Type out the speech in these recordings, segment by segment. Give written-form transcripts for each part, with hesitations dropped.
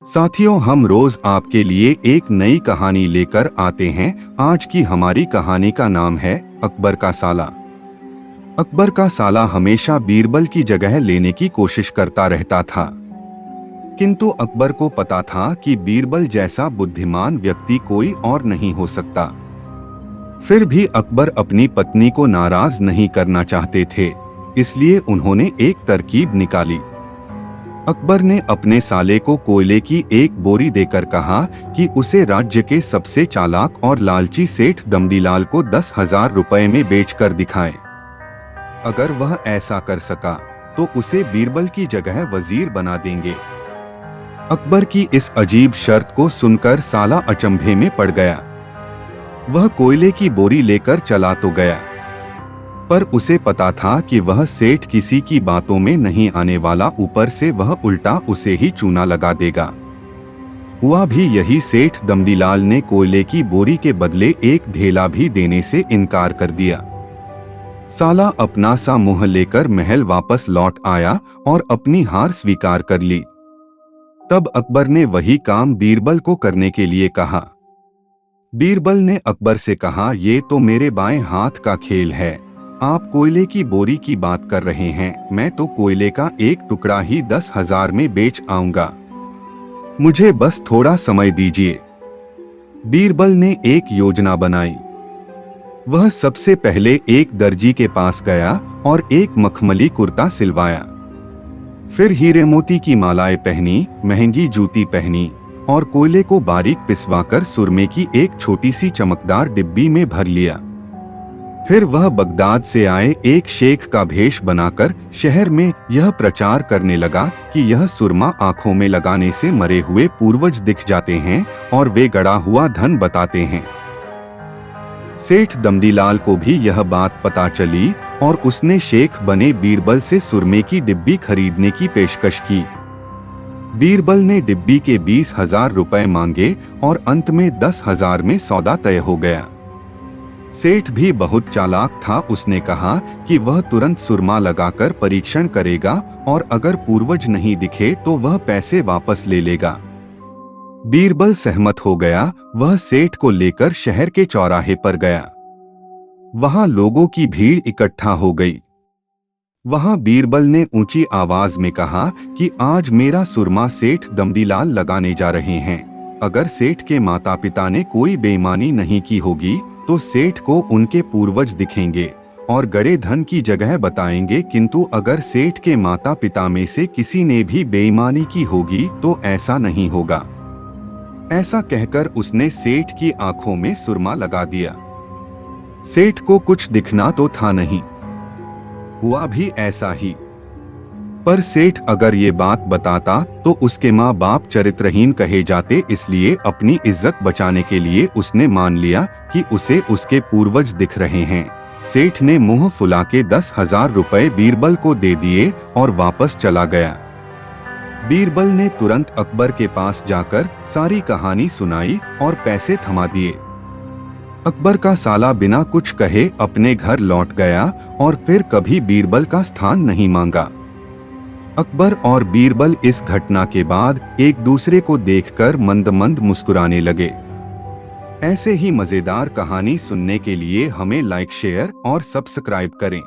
साथियों, हम रोज आपके लिए एक नई कहानी लेकर आते हैं। आज की हमारी कहानी का नाम है अकबर का साला। अकबर का साला हमेशा बीरबल की जगह लेने की कोशिश करता रहता था, किंतु अकबर को पता था कि बीरबल जैसा बुद्धिमान व्यक्ति कोई और नहीं हो सकता। फिर भी अकबर अपनी पत्नी को नाराज नहीं करना चाहते थे, इसलिए उन्होंने एक तरकीब निकाली। अकबर ने अपने साले को कोयले की एक बोरी देकर कहा कि उसे राज्य के सबसे चालाक और लालची सेठ दमदीलाल को 10,000 रुपए में बेचकर दिखाए। अगर वह ऐसा कर सका तो उसे बीरबल की जगह वजीर बना देंगे। अकबर की इस अजीब शर्त को सुनकर साला अचंभे में पड़ गया। वह कोयले की बोरी लेकर चला तो गया, पर उसे पता था कि वह सेठ किसी की बातों में नहीं आने वाला, ऊपर से वह उल्टा उसे ही चूना लगा देगा। हुआ भी यही, सेठ दमदीलाल ने कोयले की बोरी के बदले एक ढेला भी देने से इनकार कर दिया। साला अपना सा मुंह लेकर महल वापस लौट आया और अपनी हार स्वीकार कर ली। तब अकबर ने वही काम बीरबल को करने के लिए कहा। बीरबल ने अकबर से कहा, ये तो मेरे बाएं हाथ का खेल है। आप कोयले की बोरी की बात कर रहे हैं, मैं तो कोयले का एक टुकड़ा ही 10,000 में बेच आऊंगा। मुझे बस थोड़ा समय दीजिए। बीरबल ने एक योजना बनाई। वह सबसे पहले एक दर्जी के पास गया और एक मखमली कुर्ता सिलवाया। फिर हीरे मोती की मालाएं पहनी, महंगी जूती पहनी और कोयले को बारीक पिसवाकर सुरमे की एक छोटी सी चमकदार डिब्बी में भर लिया। फिर वह बगदाद से आए एक शेख का भेष बनाकर शहर में यह प्रचार करने लगा कि यह सुरमा आंखों में लगाने से मरे हुए पूर्वज दिख जाते हैं और वे गड़ा हुआ धन बताते हैं। सेठ दमदीलाल को भी यह बात पता चली और उसने शेख बने बीरबल से सुरमे की डिब्बी खरीदने की पेशकश की। बीरबल ने डिब्बी के 20,000 रुपए मांगे और अंत में 10,000 में सौदा तय हो गया। सेठ भी बहुत चालाक था, उसने कहा कि वह तुरंत सुरमा लगाकर परीक्षण करेगा और अगर पूर्वज नहीं दिखे तो वह पैसे वापस ले लेगा। बीरबल सहमत हो गया। वह सेठ को लेकर शहर के चौराहे पर गया। वहां लोगों की भीड़ इकट्ठा हो गई। वहां बीरबल ने ऊंची आवाज में कहा कि आज मेरा सुरमा सेठ दमदीलाल लगाने जा रहे हैं। अगर सेठ के माता पिता ने कोई बेईमानी नहीं की होगी तो सेठ को उनके पूर्वज दिखेंगे और गड़े धन की जगह बताएंगे, किंतु अगर सेठ के माता पिता में से किसी ने भी बेईमानी की होगी तो ऐसा नहीं होगा। ऐसा कहकर उसने सेठ की आंखों में सुरमा लगा दिया। सेठ को कुछ दिखना तो था नहीं। हुआ भी ऐसा ही। पर सेठ अगर ये बात बताता तो उसके माँ बाप चरित्रहीन कहे जाते, इसलिए अपनी इज्जत बचाने के लिए उसने मान लिया कि उसे उसके पूर्वज दिख रहे हैं। सेठ ने मुंह फुला के 10,000 रुपए बीरबल को दे दिए और वापस चला गया। बीरबल ने तुरंत अकबर के पास जाकर सारी कहानी सुनाई और पैसे थमा दिए। अकबर का साला बिना कुछ कहे अपने घर लौट गया और फिर कभी बीरबल का स्थान नहीं मांगा। अकबर और बीरबल इस घटना के बाद एक दूसरे को देखकर मंद मंद मुस्कुराने लगे। ऐसे ही मजेदार कहानी सुनने के लिए हमें लाइक, शेयर और सब्सक्राइब करें।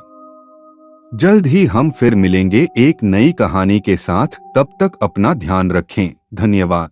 जल्द ही हम फिर मिलेंगे एक नई कहानी के साथ। तब तक अपना ध्यान रखें। धन्यवाद।